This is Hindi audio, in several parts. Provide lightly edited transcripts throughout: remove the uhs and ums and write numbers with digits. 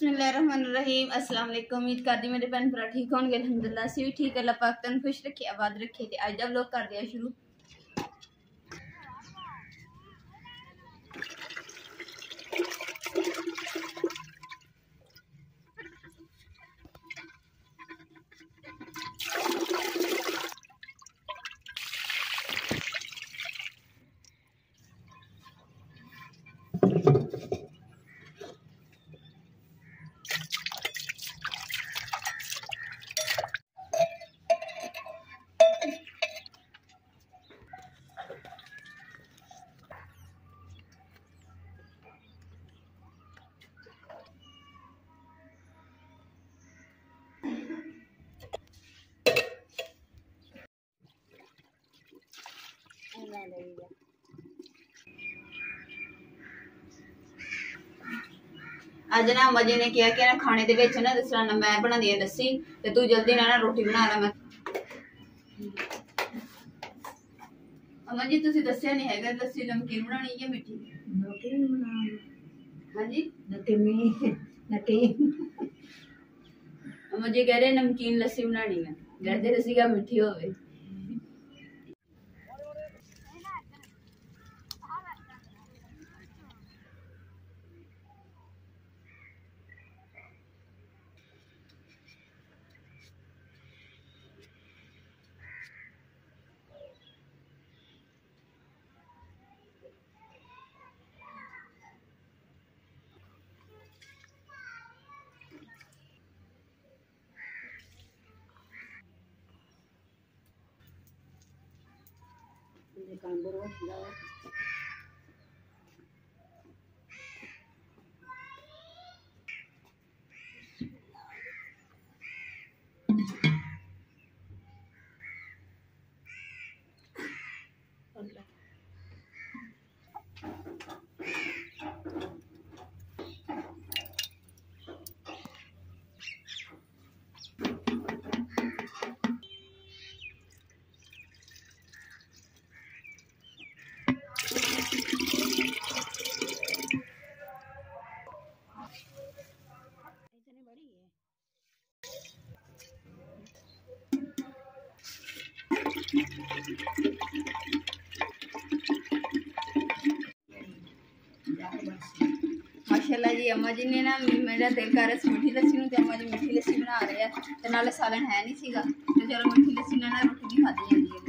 बिस्मिल्लाहिर्रहमानिर्रहीम। अस्सलाम वालेकुम। उम्मीद करदी मेरे भैन भरा ठीक होंगे। अल्हम्दुलिल्लाह असीं भी ठीक। अल्लाह पाक तन खुश रखे, आबाद रखे। ते अज दा व्लॉग कर दिया शुरू। अज ना अम्मा जी ने कहा कि ना खाने दे विच ना जिस तरह मैं बनानी है लस्सी ते तू जल्दी ना रोटी बना ला। मैं अम्मा जी तुसीं दस्सिया नहीं हैगा लस्सी नमकीन बनानी है मिठी? नमकीन बनानी। हाँ जी नमकीन। अम्मा जी कह रहे नमकीन लस्सी बनानी है, कहते लस्सी का मिठी होवे। माशाल्लाह जी अम्मा जी ने ना मेरा दिल कर रहा मीठी लस्सी नूं ते अम्मा जी मीठी लस्सी बना रहे हैं ते नाले सालन है नहीं सीगा ते चलो मीठी लस्सी नाल रोटी भी खाधी जांदी है।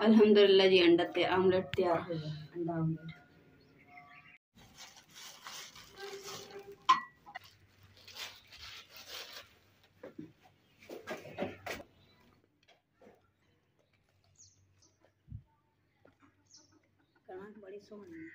अल्हम्दुलिल्लाह जी अंडा ते आमलेट तैयार हो गया। अंडा आमलेट कड़ाक बड़ी सोहनी है।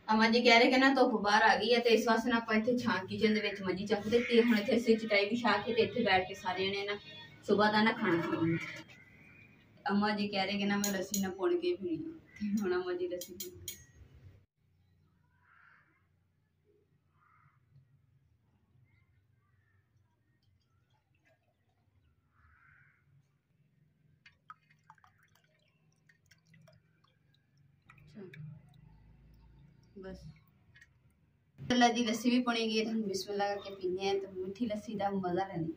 अम्मा जी कह रहे कि ना धुप बाहर आ गई है तो इस वास्ते ना आप इतने छां किचन के विच मंजी चक दी हुण इत्थे असीं चटाई बिछा के ते इत्थे बैठ के सारे जने ना सुबह का ना खाना खावांगे। अम्मा जी कह रहे कि ना मैं लस्सी ना पुण के पीनी हुण अम्मा जी लस्सी पीनी। बस अल्लाह दी लस्सी भी बनेगी तो हम बिस्मिल्लाह करके पीने हैं। तो मीठी लस्सी का मज़ा लेने।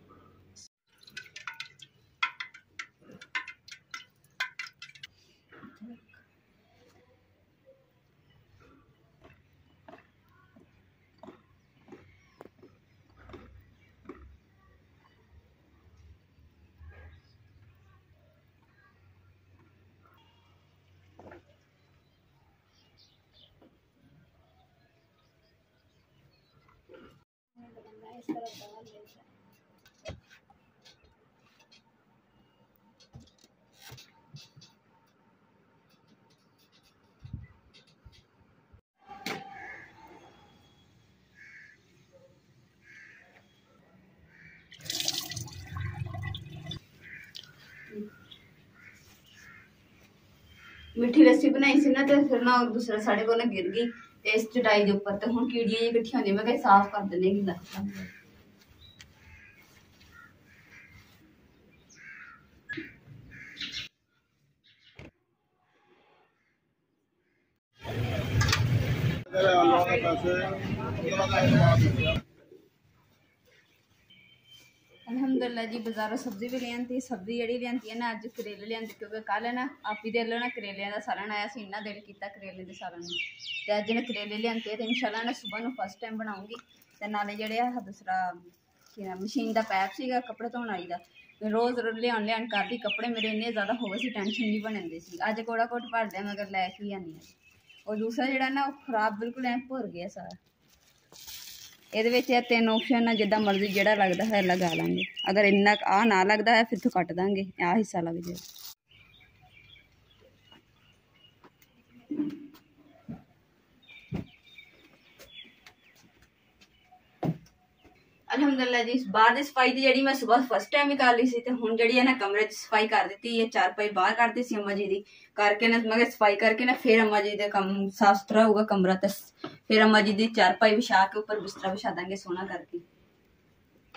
मिठी लस्सी बनाई सी ना, तो फिर ना दूसरा साढ़े को ना गिर गई इस चटाई के उपर। तो हुण कीड़ियां जी इकट्ठियां होंदियां, मैं कहा साफ कर दिन्ने गी। अलहमदुलिल्लाह जी बाजारों सब्जी भी लियांती। सब्जी जी लियांती है ना, अज करेले लियांते क्योंकि कल ना आपी दिल ना करेलियां का सालन आया सी, इन्ना दिल किया करेले के सालन में। तो अज ने करेले लियांते तो इंशाल्लाह ना सुबह में फर्स्ट टाइम बनाऊँगी। तो नाले जेह्ड़े दूसरा मशीन का पैप सीगा कपड़े धोने वाली का, रोज़ लियान करती कपड़े मेरे इन्ने ज़्यादा हो गए सी, टेंशन नहीं बनती सी। अज कोड़ा कोट भर दिया मगर लैके ही आनी है। और दूसरा जोड़ा ना खराब बिल्कुल ऐ भुर गया सारा। ये 3 ऑप्शन है, जिदा मर्जी जोड़ा लगता है लगा लेंगे। अगर इन्ना आ ना लगता है फिर तो कट देंगे, आ हिस्सा लग जाए। अलहमदुलिल्लाह जी बाहर की सफाई जी मैं सुबह फर्स्ट टाइम ही कर ली सी। तो हुण जी ना कमरे सफाई कर दी है, चारपाई बाहर कर दी सी अम्मा जी दी करके ना, मैं सफाई करके ना फिर अम्मा जी का कम साफ सुथरा होगा कमरा। तो फिर अम्मा जी की चारपाई बिछा के उपर बिस्तरा बिछा देंगे सोहना करके।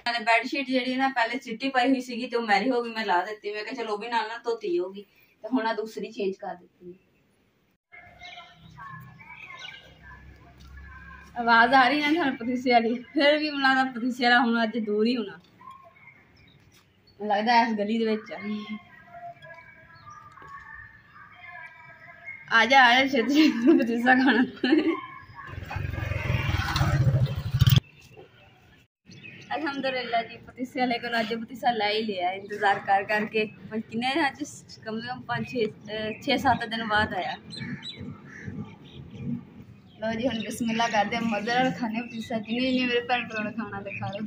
मैंने बैडशीट जी ना पहले चिट्टी पाई हुई सी, तो मैली हो गई, मैं ला दी। मैं चलो वो भी नाल ना धोती होगी, तो हुण दूसरी चेंज कर दी। आवाज आ रही है पतीसे वाली, फिर भी मुझे लगता पतीसे वाला हूँ अज दूर ही होना लगता है इस गली आजा छेती पतीसा खाना। अलहमदुलिल्लाह जी पतीसे वाले को अज पतीसा लै ही लिया, इंतजार कर करके किन्ने अज कम से कम 5-6-7 दिन बाद आया। लो जी हम बिस्मिल्लाह करते मज़े खाने पतीसा, जिन्हें जिन्हें मेरे भैन भ्रा ने खाना दिखा लो।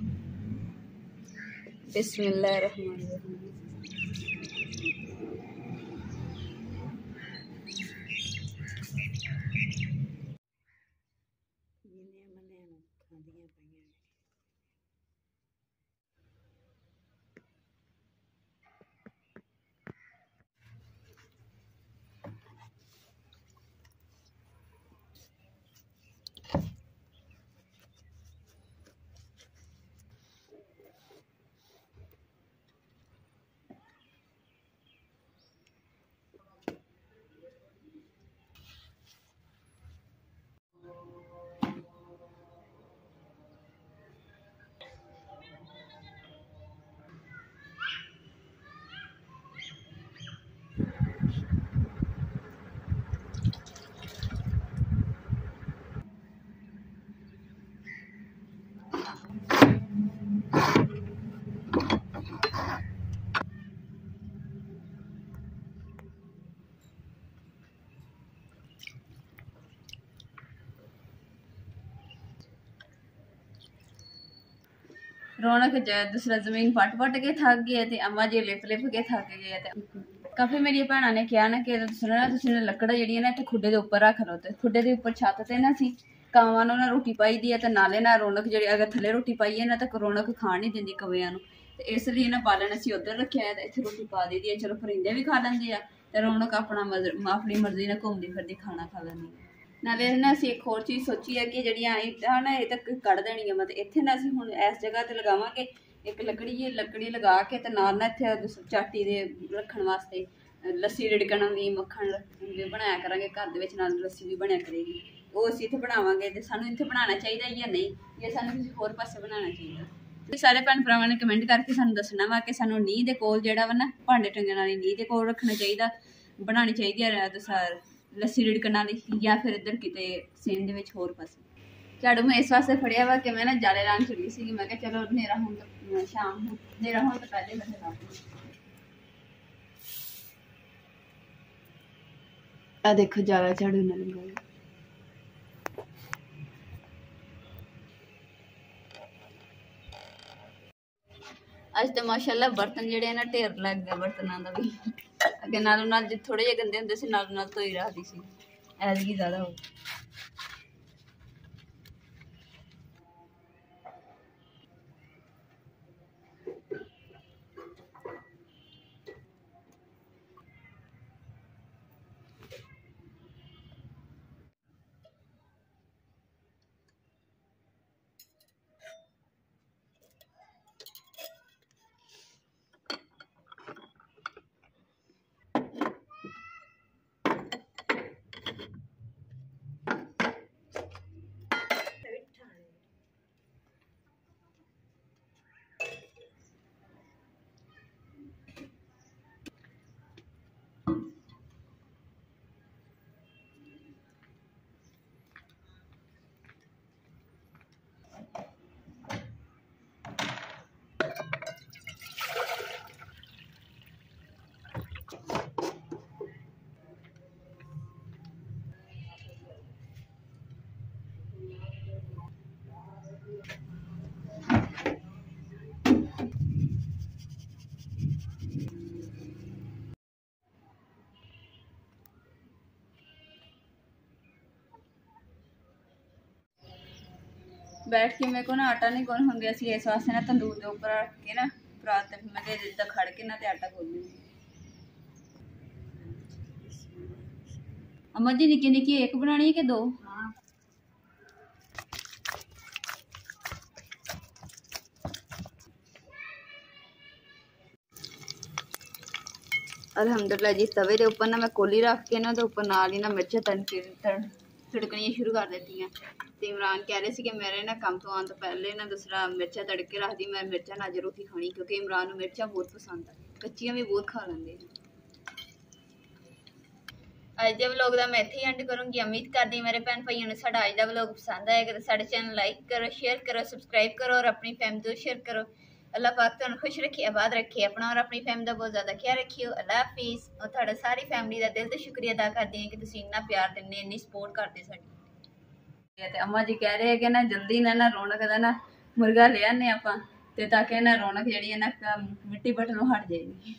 बिस्मिल्लाहिर्रहमानिर्रहीम। रौनक दूसरा जमीन पट पट के थक गए थे, अम्मा जी लिप लिप के थक गए थे। काफ़ी मेरी भैनों ने कहा ना कि तुसीं लकड़ जी ना इतने खुडे के उपर रख लो, तो खुडे के उपर छत से ना सी कावां नूं ना रोटी पाई दी है, तो नाले ना रौनक जी अगर थले रोटी पाईए ना तो रौनक खाण नहीं देंदी कवियां नूं। तो इसलिए ना बालन असीं उधर रखा है, तो इत्थे रोटी पा दी दी है। चलो परिंदे भी खा लैंदे आ, तो रौनक अपनी मर्जी ने घूमती फिरदी खाना खा लैंदी। नाले ना असीं एक होर चीज़ सोची है कि जिहड़ियां इट्टां ना इह तां कढ़ देणियां वा, ते इत्थे ना असीं हुण इस जगह ते लगावांगे एक लकड़ी लगा के, ते नाल ना इत्थे चाटी दे रखण वास्ते ਲੱਸੀ ਰਿੜਕਣ ਵੀ ਮੱਖਣ ਵੀ ਬਣਾਇਆ ਕਰਾਂਗੇ ਘਰ ਦੇ ਵਿੱਚ, ਨਾਲ ਲੱਸੀ ਵੀ ਬਣਿਆ ਕਰੇਗੀ। ਉਹ ਅਸੀਂ ਇੱਥੇ ਬਣਾਵਾਂਗੇ ਤੇ ਸਾਨੂੰ ਇੱਥੇ ਬਣਾਉਣਾ ਚਾਹੀਦਾ ਜਾਂ ਨਹੀਂ, ਜਾਂ ਸਾਨੂੰ ਕਿਸੇ ਹੋਰ ਪਾਸੇ ਬਣਾਉਣਾ ਚਾਹੀਦਾ। ਤੇ ਸਾਰੇ ਭੈਣ ਭਰਾਵਾਂ ਨੇ ਕਮੈਂਟ ਕਰਕੇ ਸਾਨੂੰ ਦੱਸਣਾ ਵਾ ਕਿ ਸਾਨੂੰ ਨੀਂਹ ਦੇ ਕੋਲ ਜਿਹੜਾ ਵਾ ਨਾ ਭਾਂਡੇ ਟੰਗਣ ਵਾਲੀ ਨੀਂਹ ਦੇ ਕੋਲ ਰੱਖਣਾ ਚਾਹੀਦਾ, ਬਣਾਉਣੀ ਚਾਹੀਦੀ ਹੈ ਲੱਸੀ ਰਿੜਕਣ ਵਾਲੀ, ਜਾਂ ਫਿਰ ਇੱਧਰ ਕਿਤੇ ਸੀਨ ਦੇ ਵਿੱਚ ਹੋਰ ਪਾਸੇ। ਝਾੜੂ ਮੈਂ ਇਸ ਵਾਸਤੇ ਫੜਿਆ ਵਾ ਕਿ ਮੈਂ ਨਾ ਜਾਲੇ ਲਾਉਣ ਚੱਲੀ ਸੀਗੀ, ਮੈਂ ਕਿਹਾ ਚਲੋ ਹਨੇਰਾ ਹੁਣ ਤਾਂ ਸ਼ਾਮ ਨੂੰ ਹਨੇਰਾ ਹੋਣ ਤੋਂ ਪਹਿਲੇ ਮੈਂ ਲਾ ਆ। ਦੇਖੋ ਜਾਲਾ ਝਾੜੂ ਨਾਲ ਲਗਾਇਆ। ਅੱਜ ਤਾਂ ਮਾਸ਼ਾਅੱਲਾ ਬਰਤਨ ਜਿਹੜੇ ਨਾ ਢੇਰ ਲੱਗ ਗਿਆ ਬਰਤਨਾਂ ਦਾ ਵੀ। ਅੱਗੇ ਨਾਲੋਂ ਨਾਲ ਜੇ ਥੋੜੇ ਜਿਹੇ ਗੰਦੇ ਹੁੰਦੇ ਸੀ ਨਾਲੋਂ ਨਾਲ ਧੋਈ ਰੱਖਦੀ ਸੀ, ਐਤਕੀ ਜ਼ਿਆਦਾ ਹੋ बैठ के मेरे को ना आटा नहीं गुन होंगे असं इस वास्ते ना तंदूर के उपर रख के ना परात मैं जिदा खड़ के ना आटा खोल लूँगी। अमर जी निक्की निक्की एक बनानी है कि दो? अल्हम्दुलिल्लाह जी तवे के उपर ना मैं कोली रख के ना तो उपर नाल ही ना मिर्चा तड़कनियाँ शुरू कर देती हैं। तो इमरान कह रहे थे कि मेरे ना काम तो आने तो पहले ना दूसरा मिर्चा तड़के रख दी, मैं मिर्चा ना अज रोटी खानी क्योंकि इमरान को मिर्चा बहुत पसंद है, कच्चियाँ भी बहुत खा लेंगे। अज के व्लॉग का मैं इत्थे एंड करूँगी। उम्मीद करती मेरे भैन भाइयों ने साडा अज का व्लॉग पसंद आएगा तो साडे चैनल लाइक करो, शेयर करो, सबसक्राइब करो और अपनी फैमिली को शेयर करो। अल्लाह पाक तुहानू खुश रखे, आबाद रखे, अपना और अपनी फैमिली का बहुत ज़्यादा ख्याल रखियो। अल्लाह हाफिज़। और तुहाडा सारी फैमिली का दिल तो शुक्रिया अदा करती हैं कि तुसीं इन्ना प्यार दिंदे, इन्नी सपोर्ट करते साडी। ते अम्मा जी कह रहे हैं कि ना जल्दी ना रौनक का ना मुर्गा ले आने आपां ते ताकि ना रौनक जिहड़ी है ना मिट्टी बटनों हट जाएगी।